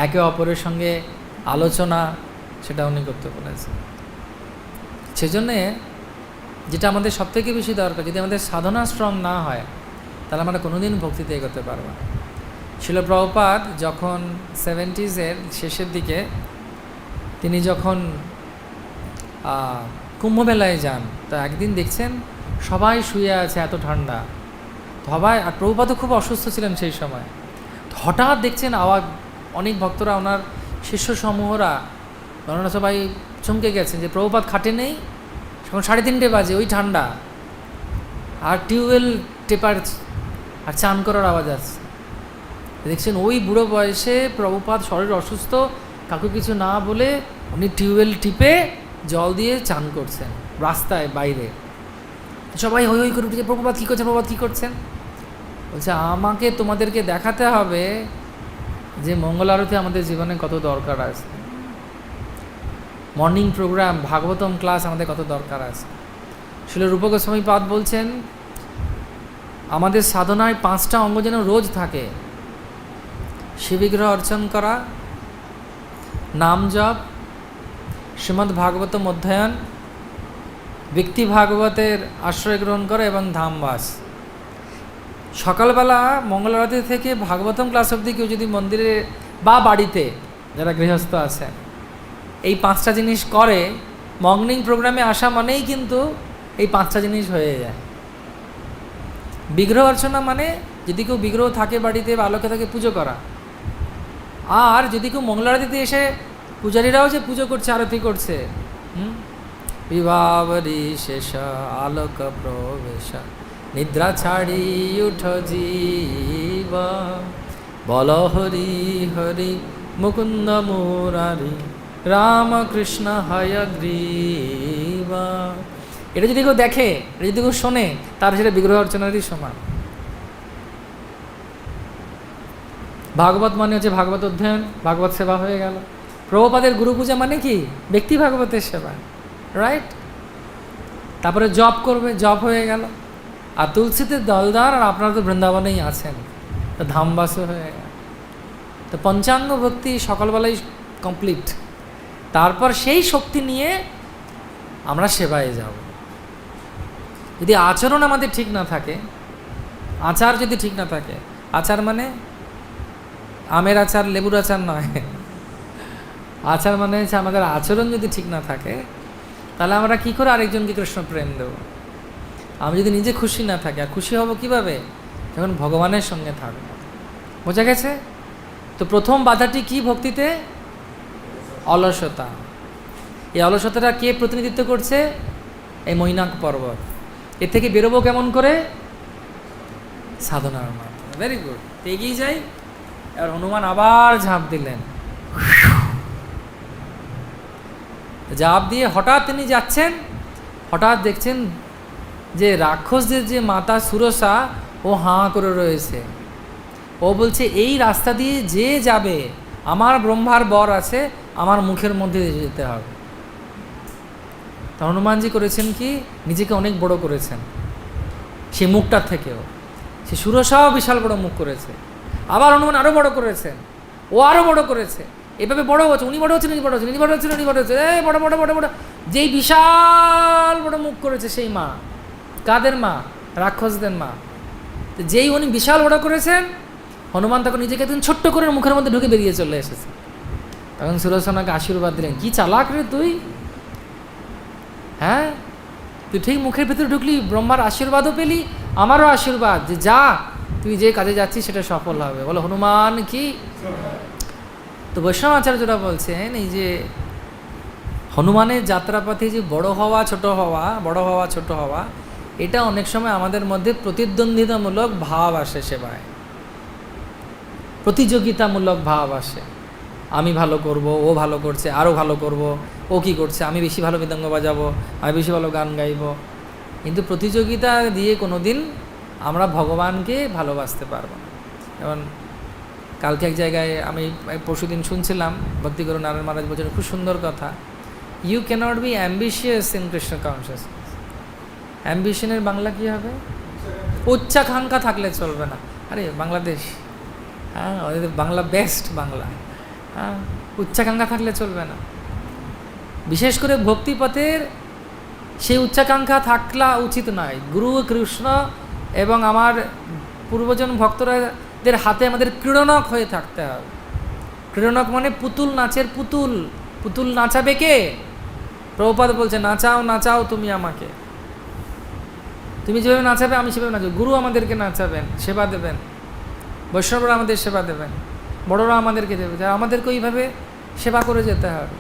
একে অপরের সঙ্গে আলোচনা, সেটা উনি করতে বলেছেন। সেজন্যে যেটা আমাদের সবথেকে বেশি দরকার, যদি আমাদের সাধনা স্ট্রং না হয় তাহলে আমরা কোনোদিন ভক্তিতে এগোতে পারবো না। শিল প্রভুপাদ যখন 70s শেষের দিকে তিনি যখন কুম্ভমেলায় যান, তো একদিন দেখছেন সবাই শুয়ে আছে, এত ঠান্ডা সবাই। আর প্রভুপাদও খুব অসুস্থ ছিলেন সেই সময়। হঠাৎ দেখছেন আওয়াজ, অনেক ভক্তরা, ওনার শিষ্য সমূহরা, ওনারা সবাই চমকে গেছেন যে প্রভুপাদ খাটে নেই। তখন 3:30 বাজে, ওই ঠান্ডা, আর টিউবওয়েল টেপার আর চান করার আওয়াজ আসছে। দেখছেন ওই বুড়ো বয়সে প্রভুপাদ শরীর অসুস্থ, কাউকে কিছু না বলে উনি টিউবওয়েল টিপে জল দিয়ে চান করছেন রাস্তায় বাইরে। সবাই হই হই করে উঠেছে, প্রভুপাদ কী করছেন, প্রভুপাদ কী করছেন? বলছে আমাকে তোমাদেরকে দেখাতে হবে যে মঙ্গল আরতি আমাদের জীবনে কত দরকার আছে, মর্নিং প্রোগ্রাম, ভাগবতম ক্লাস আমাদের কত দরকার আছে। শিল রূপ গোস্বামী পাদ বলছেন আমাদের সাধনায় 5টা অঙ্গ যেন রোজ থাকে: শিববিগ্রহ অর্চন করা, নাম জপ, শ্রীমদ্ ভাগবতম অধ্যয়ন, ব্যক্তি ভাগবতের আশ্রয় গ্রহণ করা এবং ধামবাস। সকালবেলা মঙ্গল আরতি থেকে ভাগবতম ক্লাস অবধি কেউ যদি মন্দিরে বা বাড়িতে যারা গৃহস্থ আছে এই 5টা জিনিস করে, মর্নিং প্রোগ্রামে আসা মানেই কিন্তু এই 5টা জিনিস হয়ে যায়। বিগ্রহ অর্চনা মানে যদি কেউ বিগ্রহ থাকে বাড়িতে বা আলোকে থাকে পুজো করা, আর যদি কেউ মঙ্গল আরতিতে এসে পূজারীরাও যে পুজো করছে, আরতি করছে, বিভাবরী শেষ আলোক প্রবেশ, নিদ্রা ছাড়ি উঠ জীব, বল হরি হরি মুকুন্দ মুরারি, রামকৃষ্ণ হয়গ্রীব। এটা যদি কেউ দেখে, এটা যদি কেউ শোনে, তার সেটা বিগ্রহ অর্চনারই সমান। ভাগবত মানে হচ্ছে ভাগবত অধ্যয়ন, ভাগবত সেবা হয়ে গেল। প্রভুপাদের গুরু পূজা মানে কি? ব্যক্তি ভাগবতের সেবা, রাইট? তারপরে জপ করবে, জপ হয়ে গেল। আর তুলসীতে দলদার, আর আপনারা তো বৃন্দাবনেই আছেন, তো ধামবাসও হয়ে গেল। তো পঞ্চাঙ্গ ভক্তি সকালবেলায় কমপ্লিট। তারপর সেই শক্তি নিয়ে আমরা সেবায় যাব। যদি আচরণ আমাদের ঠিক না থাকে, আচার যদি ঠিক না থাকে, আচার মানে আমের আচার, লেবুর আচার নয়, আচার মানে হচ্ছে আমাদের আচরণ যদি ঠিক না থাকে, তাহলে আমরা কী করে আরেকজনকে কৃষ্ণ প্রেম দেবো? আমি যদি নিজে খুশি না থাকি, আর খুশি হব কিভাবে? যখন ভগবানের সঙ্গে থাকবো। বোঝা গেছে? তো প্রথম বাধাটি কি ভক্তিতে? অলসতা। এই অলসতাটা কে প্রতিনিধিত্ব করছে? এই মৈনাক পর্বত। এর থেকে বেরোবো কেমন করে? সাধনার মাধ্যমে। Very good. এগিয়ে যাই। এবার হনুমান আবার ঝাঁপ দিলেন। ঝাঁপ দিয়ে হঠাৎ তিনি যাচ্ছেন, হঠাৎ দেখছেন যে রাক্ষসদের যে মাতা সুরসা ও হাঁ করে রয়েছে। ও বলছে এই রাস্তা দিয়ে যে যাবে আমার ব্রহ্মার বর আছে, আমার মুখের মধ্যে যেতে হবে। তা হনুমানজি করেছেন কি, নিজেকে অনেক বড় করেছেন সে মুখটার থেকেও। সে সুরসাও বিশাল বড় মুখ করেছে, আবার হনুমান আরও বড় করেছেন, ও আরও বড় করেছে, এভাবে বড় হচ্ছে, উনি বড় হচ্ছেন, উনি বড় হচ্ছেন, উনি বড় হচ্ছেন, উনি বড় হচ্ছে, এই বড় বড় বড় বড়। যেই বিশাল বড় মুখ করেছে সেই মা, কাদের মা? রাক্ষসদের মা। তো যেই উনি বিশাল বড় করেছেন, হনুমান তখন নিজেকে একদিন ছোট্ট করে মুখের মধ্যে ঢুকে বেরিয়ে চলে এসেছে। তখন সুরসনাকে আশীর্বাদ দিলেন, কি চালাক রে তুই, হ্যাঁ তুই ঠিক মুখের ভেতরে ঢুকলি, ব্রহ্মার আশীর্বাদও পেলি, আমারও আশীর্বাদ যে যা তুই যে কাজে যাচ্ছিস সেটা সফল হবে। বলো হনুমান কি। তো বৈষ্ণব আচার্যরা বলছেন এই যে হনুমানের যাত্রাপথে যে বড় হওয়া ছোট হওয়া, বড় হওয়া ছোট হওয়া, এটা অনেক সময় আমাদের মধ্যে প্রতিদ্বন্দ্বিতামূলক ভাব আসে, সেবায় প্রতিযোগিতামূলক ভাব আসে। আমি ভালো করব, ও ভালো করছে, আরও ভালো করব, ও কি করছে, আমি বেশি ভালো মৃদঙ্গ বাজাবো, আমি বেশি ভালো গান গাইব। কিন্তু প্রতিযোগিতা দিয়ে কোনো দিন আমরা ভগবানকে ভালোবাসতে পারবো না। যেমন কালকে এক জায়গায় আমি পরশুদিন শুনছিলাম, ভক্তিগুরু নারায়ণ মহারাজ বলছেন খুব সুন্দর কথা, you cannot be ambitious in Krishna consciousness. অ্যাম্বিশনের বাংলা কী হবে? উচ্চাকাঙ্ক্ষা থাকলে চলবে না। আরে বাংলাদেশ, হ্যাঁ ওদের বাংলা বেস্ট বাংলা, হ্যাঁ উচ্চাকাঙ্ক্ষা থাকলে চলবে না। বিশেষ করে ভক্তিপথের সেই উচ্চাকাঙ্ক্ষা থাকলা উচিত নয়। গুরু কৃষ্ণ এবং আমার পূর্বজন ভক্তরাদের হাতে আমাদের ক্রীড়নক হয়ে থাকতে হবে। ক্রীড়নক মানে পুতুল নাচের পুতুল। পুতুল নাচাবে কে? প্রভুপাদ বলছে নাচাও নাচাও তুমি আমাকে, তুমি যেভাবে নাচাবে আমি সেভাবে নাচব। গুরু আমাদেরকে নাচাবেন, সেবা দেবেন, বৈষ্ণবরা আমাদের সেবা দেবেন, বড়রা আমাদেরকে দেবে, যা আমাদেরকে ওইভাবে সেবা করে যেতে হবে।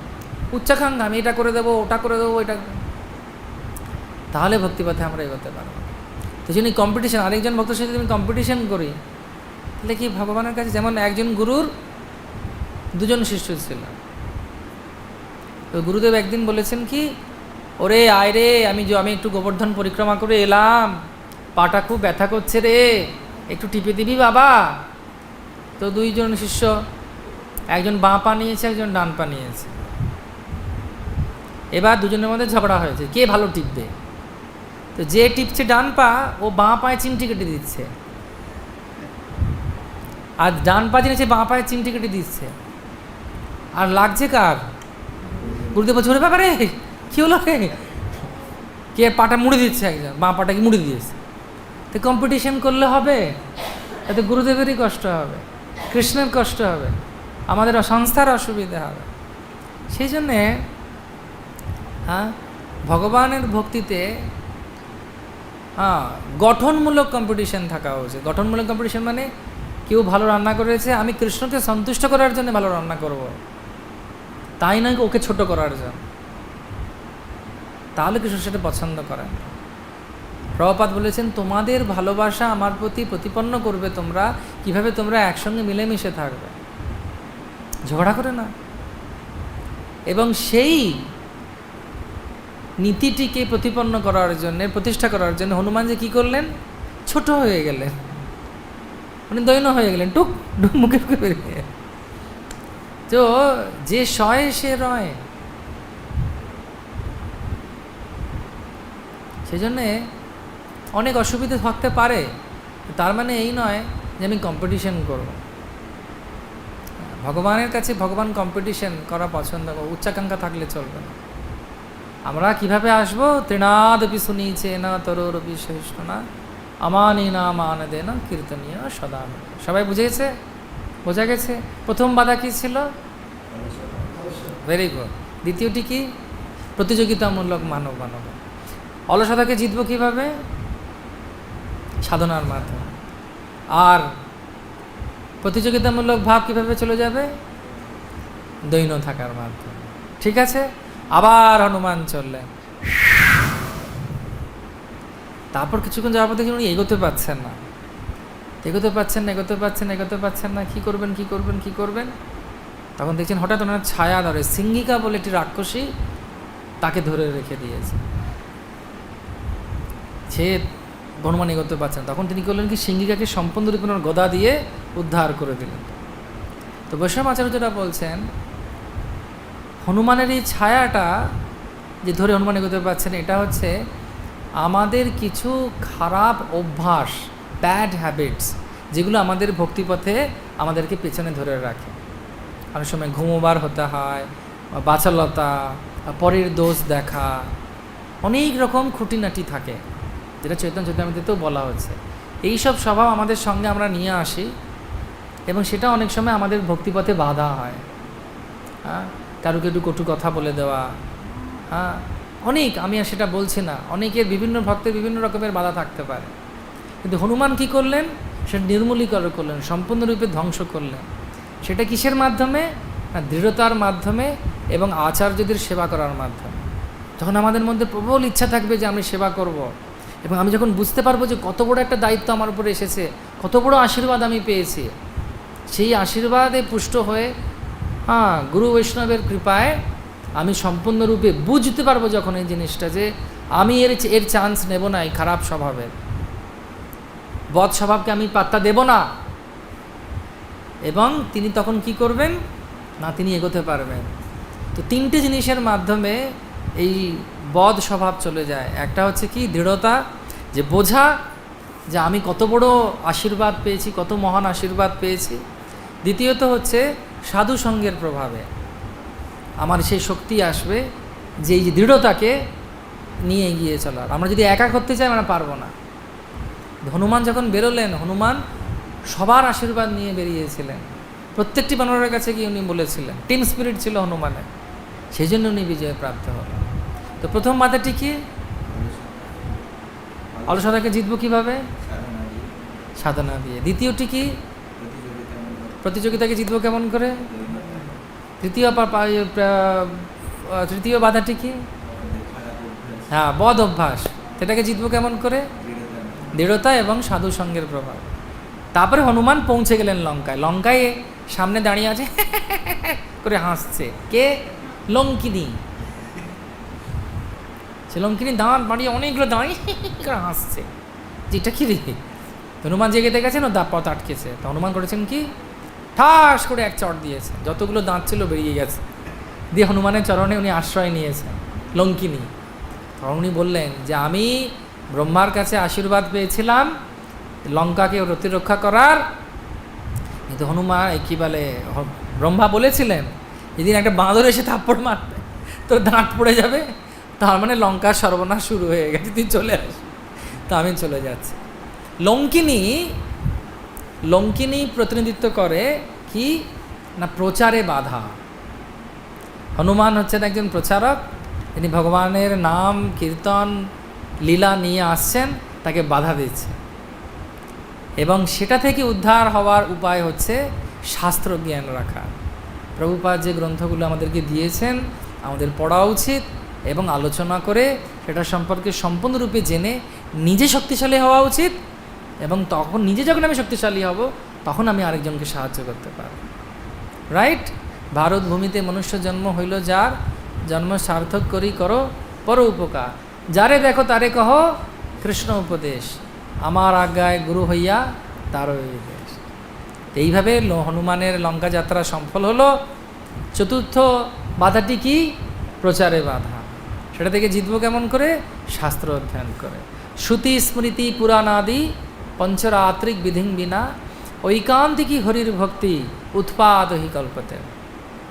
উচ্চাকাঙ্ক্ষা আমি এটা করে দেবো, ওটা করে দেবো, এটা, তাহলে ভক্তিপথে আমরা এগোতে পারবো। তো জন্য কম্পিটিশন, আরেকজন ভক্তের সাথে যদি আমি কম্পিটিশন করি তাহলে কি ভগবানের কাছে, যেমন একজন গুরুর দুজন শিষ্য ছিল, তো গুরুদেব একদিন বলেছেন কি, ওরে আয় রে, আমি একটু গোবর্ধন পরিক্রমা করে এলাম, পাটা খুব ব্যথা করছে রে, একটু টিপে দিবি বাবা। তো দুইজন শিষ্য, একজন বাঁ পা নিয়েছে, একজন ডান পা নিয়েছে। এবার দুজনের মধ্যে ঝগড়া হয়েছে কে ভালো টিপবে। তো যে টিপছে ডান পা, ও বাঁ পায়ে চিমটি কেটে দিচ্ছে, আর ডান পা নিয়েছে বাঁ পায়ে চিমটি কেটে দিচ্ছে। আর লাগছে কার? গুরুদেব বলছে ওরে বাবা রে কী হলো রে, কে পাটা মুড়ে দিচ্ছে, একজন বাঁ পাটাকে মুড়ে দিয়েছে। তো কম্পিটিশন করলে হবে, তাতে গুরুদেবেরই কষ্ট হবে, কৃষ্ণের কষ্ট হবে, আমাদের সংস্থার অসুবিধা হবে। সেই জন্যে হ্যাঁ ভগবানের ভক্তিতে গঠনমূলক কম্পিটিশন থাকা উচিত। গঠনমূলক কম্পিটিশন মানে কেউ ভালো রান্না করেছে, আমি কৃষ্ণকে সন্তুষ্ট করার জন্য ভালো রান্না করব, তাই নয় ওকে ছোট করার জন্য, তাহলে কৃষ্ণ সেটা পছন্দ করেন। প্রভুপাদ বলেছেন তোমাদের ভালোবাসা আমার প্রতি প্রতিপন্ন করবে তোমরা কিভাবে, তোমরা একসঙ্গে মিলেমিশে থাকবে, ঝগড়া করে না। এবং সেই নীতিটিকে প্রতিপন্ন করার জন্য, প্রতিষ্ঠা করার জন্য হনুমানজি কী করলেন? ছোট হয়ে গেলেন, উনি দৈন্য হয়ে গেলেন, টুক টুক মুখে মুখে বেরিয়ে। তো যে সয় সে রয়, সেজন্যে অনেক অসুবিধা থাকতে পারে, তার মানে এই নয় যে আমি কম্পিটিশন করব। ভগবানের কাছে ভগবান কম্পিটিশন করা পছন্দ করব, উচ্চাকাঙ্ক্ষা থাকলে চলবে না। আমরা কিভাবে আসবো? তৃণাদপি শুনিছে না তরোরপি সহিষ্ণু না আমানি না মান দে না কীর্তনীয় সদা। সবাই বুঝেছে? বোঝা গেছে? প্রথম বাধা কী ছিল? Very good. দ্বিতীয়টি কি? প্রতিযোগিতামূলক মানব মানব। অলসতাকে জিতবো কীভাবে? সাধনার মাধ্যমে। আর প্রতিযোগিতামূলক ভাব কীভাবে চলে যাবে? দৈন্য থাকার মাধ্যমে। ঠিক আছে? আবার হনুমান চললেন। তারপর কিছুক্ষণ যাওয়ার পর দেখি উনি এগোতে পারছেন না, এগোতে পারছেন না, কি করবেন। তখন দেখছেন হঠাৎ ওনার ছায়া ধরে, সিঙ্গিকা বলে একটি রাক্ষসী তাকে ধরে রেখে দিয়েছে। সে হনুমান এগোতে পারছেন, তখন তিনি করলেন কি, সিঙ্গিকাকে সম্পূর্ণরূপে ওনার গদা দিয়ে উদ্ধার করে দিলেন। তো বৈষ্ণব আচার্যরা বলছেন হনুমানের এই ছায়াটা যে ধরে হনুমান এগোতে পারছেন, এটা হচ্ছে আমাদের কিছু খারাপ অভ্যাস, ব্যাড হ্যাবিটস, যেগুলো আমাদের ভক্তিপথে আমাদেরকে পেছনে ধরে রাখে। অনেক সময় ঘুমোবার হতে হয়, বাচালতা, পরের দোষ দেখা, অনেক রকম খুঁটিনাটি থাকে, যেটা চৈতন্য চৈতামৃতেও বলা হচ্ছে। এইসব স্বভাব আমাদের সঙ্গে আমরা নিয়ে আসি এবং সেটা অনেক সময় আমাদের ভক্তিপথে বাধা হয়। হ্যাঁ, কারুকে একটু কটু কথা বলে দেওয়া, হ্যাঁ, অনেক, আমি আর সেটা বলছি না, অনেকের বিভিন্ন ভক্তের বিভিন্ন রকমের বাধা থাকতে পারে। কিন্তু হনুমান কি করলেন, সেটা নির্মূলীকরণ করলেন, সম্পূর্ণরূপে ধ্বংস করলেন। সেটা কিসের মাধ্যমে? না, দৃঢ়তার মাধ্যমে এবং আচার্যদের সেবা করার মাধ্যমে। যখন আমাদের মধ্যে প্রবল ইচ্ছা থাকবে যে আমি সেবা করব, এবং আমি যখন বুঝতে পারবো যে কত বড় একটা দায়িত্ব আমার উপরে এসেছে, কত বড় আশীর্বাদ আমি পেয়েছি, সেই আশীর্বাদে পুষ্ট হয়ে, হ্যাঁ, গুরু বৈষ্ণবের কৃপায় আমি সম্পূর্ণরূপে বুঝতে পারবো যখন এই জিনিসটা, যে আমি এর চান্স নেব না, এই খারাপ স্বভাবের, বদ স্বভাবকে আমি পাত্তা দেব না। এবং তিনি তখন কি করবেন না, তিনি এগোতে পারবেন। তো তিনটে জিনিসের মাধ্যমে এই বদ স্বভাব চলে যায়। একটা হচ্ছে কি, দৃঢ়তা, যে বোঝা যে আমি কত বড় আশীর্বাদ পেয়েছি, কত মহান আশীর্বাদ পেয়েছি। দ্বিতীয়ত হচ্ছে সাধু সঙ্গের প্রভাবে আমার সেই শক্তি আসবে যে এই দৃঢ়তাকে নিয়ে এগিয়ে চলার। আমরা যদি একা করতে চাই, আমরা পারবো না। হনুমান যখন বেরোলেন, হনুমান সবার আশীর্বাদ নিয়ে বেরিয়েছিলেন। প্রত্যেকটি বানরের কাছে গিয়ে উনি বলেছিলেন, টিম স্পিরিট ছিল হনুমানের, সেই জন্য উনি বিজয় প্রাপ্ত হলেন। তো প্রথম বাধাটি কি? অলসতাকে জিতবো কিভাবে? সাধনা দিয়ে। দ্বিতীয়টি কি? প্রতিযোগিতাকে জিতবো কেমন করে? তৃতীয় বাধাটি কি? হ্যাঁ, বদ অভ্যাস, সেটাকে জিতবো কেমন করে? দৃঢ়তা এবং সাধু সঙ্গের প্রভাব। তারপরে হনুমান পৌঁছে গেলেন লঙ্কায়। লঙ্কায় সামনে দাঁড়িয়ে আছে করে হাসছে কে? লঙ্কিনী। সে লঙ্কিনী দাঁত বাড়িয়ে অনেকগুলো দাঁড়িয়ে করে হাসছে, যেটা কি রে। হনুমান জেগে দেখেছেন ও দাঁত পথ আটকেছে। তো হনুমান করেছেন কি, ঠাস করে এক চড় দিয়েছে, যতগুলো দাঁত ছিল বেরিয়ে গেছে। দিয়ে হনুমানের চরণে উনি আশ্রয় নিয়েছেন, লঙ্কিনী। তখন উনি বললেন যে আমি ব্রহ্মার কাছে আশীর্বাদ পেয়েছিলাম লঙ্কাকে প্রতিরক্ষা করার, কিন্তু হনুমান কি বলে, ব্রহ্মা বলেছিলেন যেদিন একটা বাঁদর এসে থাপ্পড় মারবে তোর দাঁত পড়ে যাবে, তার মানে লঙ্কার সর্বনাশ শুরু হয়ে গেছে, তুই চলে আস। তা আমি চলে যাচ্ছি। লঙ্কিনী প্রতিনিধিত্ব করে কি না, প্রচারে বাধা। হনুমান হচ্ছেন একজন প্রচারক, তিনি ভগবানের নাম কীর্তন লীলা নিয়ে আসছেন, তাকে বাধা দিচ্ছে। এবং সেটা থেকে উদ্ধার হওয়ার উপায় হচ্ছে শাস্ত্র জ্ঞান রাখা। প্রভুপাদ যে গ্রন্থগুলো আমাদেরকে দিয়েছেন, আমাদের পড়া উচিত এবং আলোচনা করে সেটা সম্পর্কে সম্পূর্ণরূপে জেনে নিজে শক্তিশালী হওয়া উচিত। এবং তখন নিজে যখন আমি শক্তিশালী হব, তখন আমি আরেকজনকে সাহায্য করতে পারব। রাইট? ভারত ভূমিতে মনুষ্য জন্ম হইল যার, জন্ম সার্থক করি করো পর উপকার, যারে দেখো তারে কহ কৃষ্ণ উপদেশ, আমার আজ্ঞায় গুরু হইয়া তারই দেশ। এইভাবে হনুমানের লঙ্কা যাত্রা সফল হলো। চতুর্থ বাধাটি কি? প্রচারে বাধা। সেটা থেকে জিতবো কেমন করে? শাস্ত্র অধ্যয়ন করে। শ্রুতি স্মৃতি পুরাণাদি পঞ্চরাত্রিক বিধিং বিনা ঐকান্তিকী হরির ভক্তি উৎপাদ হি কল্পতে।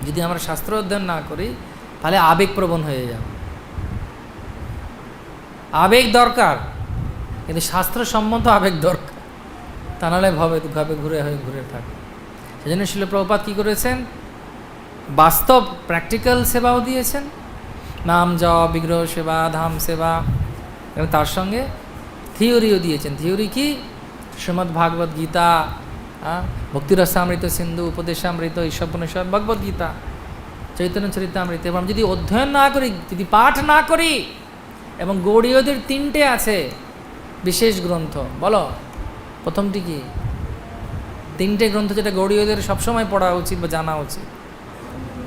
যদি আমরা শাস্ত্র অধ্যয়ন না করি, তাহলে আবেগপ্রবণ হয়ে যাব। আবেগ দরকার, কিন্তু শাস্ত্রসম্মত আবেগ দরকার, তা নাহলে ভাবে ঘুরে থাকে। সেজন্য শিল প্রভুপাদ কী করেছেন? বাস্তব প্র্যাকটিক্যাল সেবাও দিয়েছেন, নাম জপ, বিগ্রহ সেবা, ধাম সেবা, এবং তার সঙ্গে থিওরিও দিয়েছেন। থিওরি কি? শ্রীমদ্ ভাগবত গীতা, ভক্তিরসামৃত সিন্ধু, উপদেশামৃত, ঈশোপনিষদ, ভগবত গীতা, চৈতন্য চরিতামৃত। এবং যদি অধ্যয়ন না করি, যদি পাঠ না করি, এবং গৌড়ীয়দের 3টে আছে বিশেষ গ্রন্থ, বলো প্রথমটি কি? তিনটে গ্রন্থ যেটা গৌড়ীয়দের সবসময় পড়া উচিত বা জানা উচিত।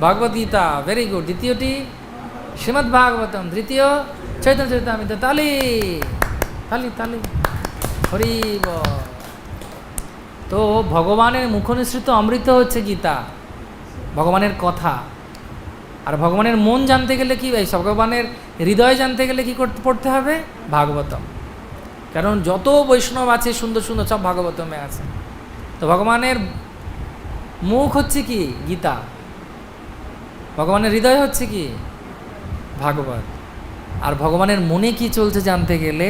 ভগবদ গীতা, ভেরি গুড। দ্বিতীয়টি শ্রীমদ্ ভাগবতম, তৃতীয় চৈতন্য চরিতামৃত। তালি তালি তালি, হরি বল। তো ভগবানের মুখনিসৃত অমৃত হচ্ছে গীতা, ভগবানের কথা। আর ভগবানের মন জানতে গেলে কি, ভগবানের হৃদয় জানতে গেলে কি করতে পড়তে হবে? ভাগবতম। কারণ যত বৈষ্ণব আছে সুন্দর সুন্দর সব ভাগবতমে আছে। তো ভগবানের মুখ হচ্ছে কি? গীতা। ভগবানের হৃদয় হচ্ছে কি? ভাগবত। আর ভগবানের মনে কি চলছে জানতে গেলে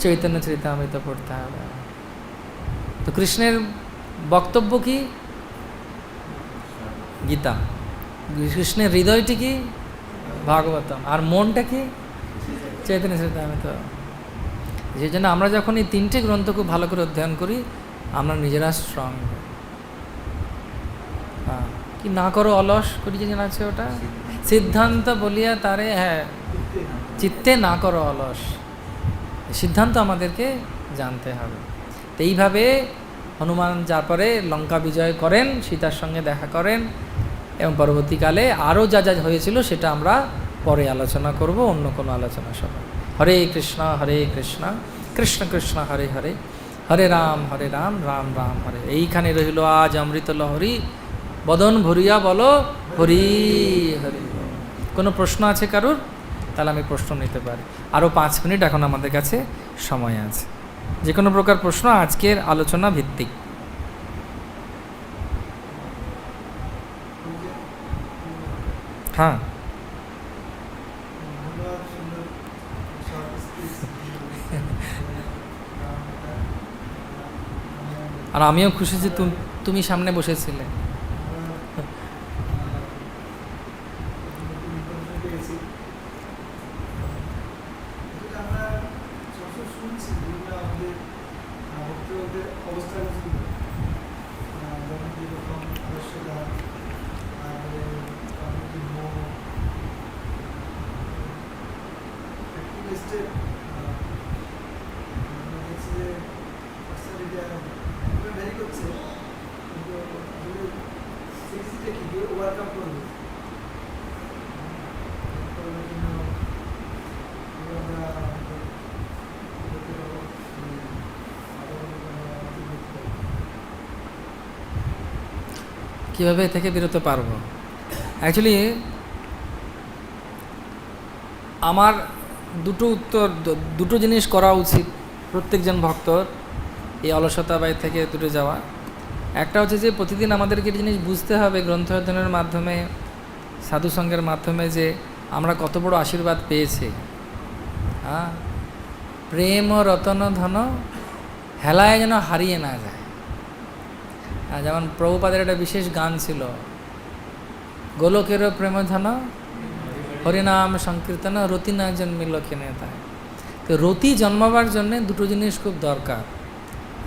চৈতন্য চরিতামৃত পড়তে হবে। তো কৃষ্ণের বক্তব্য কি? গীতা। কৃষ্ণের হৃদয়টি কি? ভাগবতম। আর মনটা কি? চৈতন্য চরিতামৃত। সেই জন্য আমরা যখন এই তিনটে গ্রন্থ খুব ভালো করে অধ্যয়ন করি, আমরা নিজেরা স্ট্রং। হ্যাঁ, কি না করো অলস করি যে আছে ওটা, সিদ্ধান্ত বলিয়া তারে, হ্যাঁ, চিত্তে না করো অলস। সিদ্ধান্ত আমাদেরকে জানতে হবে। তো এইভাবে হনুমান যারপরে লঙ্কা বিজয় করেন, সীতার সঙ্গে দেখা করেন, এবং পরবর্তীকালে আরও যা যা হয়েছিল সেটা আমরা পরে আলোচনা করব অন্য কোনো আলোচনা সভা। হরে কৃষ্ণ কৃষ্ণ কৃষ্ণ হরে হরে, হরে রাম রাম রাম হরে। এইখানে রইল আজ অমৃত লহরী, বদন ভরিয়া বলো হরি হরি। কোনো প্রশ্ন আছে কারুর? তাহলে আমি প্রশ্ন নিতে পারি। আরও 5 মিনিট এখন আমাদের কাছে সময় আছে। যে কোনো প্রকার প্রশ্ন আজকের আলোচনা ভিত্তিক। হ্যাঁ, আর আমিও খুশি যে তুমি সামনে বসেছিলে। কীভাবে এ থেকে বেরোতে পারবো? অ্যাকচুয়ালি আমার দুটো জিনিস করা উচিত প্রত্যেকজন ভক্তর এই অলসতা বাই থেকে দূরে যাওয়া। একটা হচ্ছে যে প্রতিদিন আমাদেরকে একটা জিনিস বুঝতে হবে গ্রন্থ অধ্যয়নের মাধ্যমে, সাধুসঙ্গের মাধ্যমে, যে আমরা কত বড় আশীর্বাদ পেয়েছি। হ্যাঁ, প্রেম ও রতন ধন হেলায় যেন হারিয়ে না যায়। যেমন প্রভুপাদের একটা বিশেষ গান ছিল, গোলকেরও প্রেমধন হরিনাম সংকীর্তন রতি না জন্মিল কেনে তাই। তো রতি জন্মাবার জন্যে দুটো জিনিস খুব দরকার।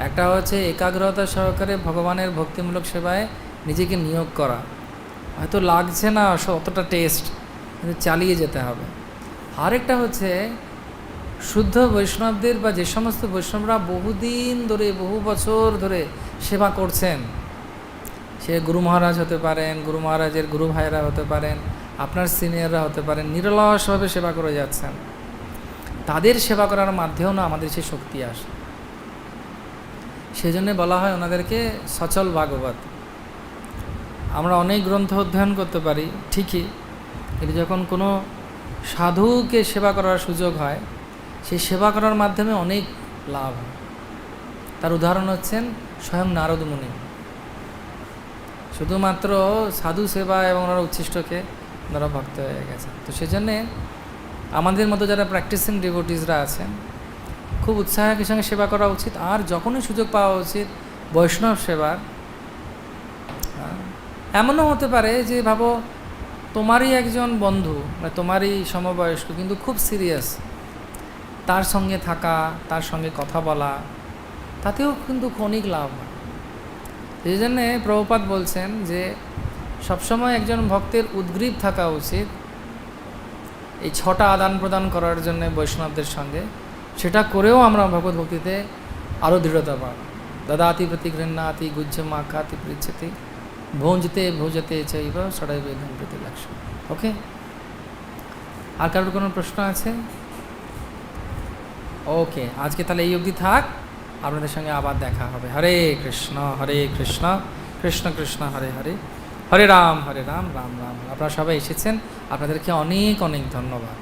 একটা হচ্ছে একাগ্রতা সহকারে ভগবানের ভক্তিমূলক সেবায় নিজেকে নিয়োগ করা। হয়তো লাগছে না অতটা টেস্ট, কিন্তু চালিয়ে যেতে হবে। আরেকটা হচ্ছে শুদ্ধ বৈষ্ণবদের বা যে সমস্ত বৈষ্ণবরা বহুদিন ধরে, বহু বছর ধরে সেবা করছেন, সে গুরু মহারাজ হতে পারেন, গুরু মহারাজের গুরু ভাইরা হতে পারেন, আপনার সিনিয়ররা হতে পারেন, নিরলসভাবে সেবা করে যাচ্ছেন, তাদের সেবা করার মাধ্যমেও না আমাদের সে শক্তি আসে। সেজন্য বলা হয় ওনাদেরকে সচল ভাগবত। আমরা অনেক গ্রন্থ অধ্যয়ন করতে পারি ঠিকই, কিন্তু যখন কোনো সাধুকে সেবা করার সুযোগ হয়, সেই সেবা করার মাধ্যমে অনেক লাভ হয়। তার উদাহরণ হচ্ছেন স্বয়ং নারদ মুনি। শুধুমাত্র সাধু সেবা এবং ওনার উচ্ছিষ্টকে ওনারা ভক্ত হয়ে গেছেন। তো সেজন্যে আমাদের মতো যারা প্র্যাকটিসিং ডিভোটিসরা আছেন, খুব উৎসাহের সঙ্গে সেবা করা উচিত। আর যখনই সুযোগ পাওয়া উচিত বৈষ্ণব সেবার। এমনও হতে পারে যে ভাবো তোমারই একজন বন্ধু, মানে তোমারই সমবয়স্ক, কিন্তু খুব সিরিয়াস, তার সঙ্গে থাকা, তার সঙ্গে কথা বলা, তাতেও কিন্তু অনেক লাভ হয়। এই জন্যে প্রভুপাদ বলছেন যে সবসময় একজন ভক্তের উদ্গ্রীব থাকা উচিত এই 6টা আদান প্রদান করার জন্য বৈষ্ণবদের সঙ্গে। সেটা করেও আমরা ভগবত ভক্তিতে আরও দৃঢ়তা পাব। দদাতি প্রতিগৃহ্ণাতি গুজ্জম আকাতি পৃচ্ছতি ভোঞ্জতে ভোজতে চৈব সদৈব প্রতি লক্ষ্য। ওকে, আর কারোর কোনো প্রশ্ন আছে? ওকে, আজকে তাহলে এই অবধি থাক, আপনাদের সঙ্গে আবার দেখা হবে। হরে কৃষ্ণ কৃষ্ণ কৃষ্ণ হরে হরে, হরে রাম রাম রাম। আপনারা সবাই এসেছেন, আপনাদেরকে অনেক অনেক ধন্যবাদ।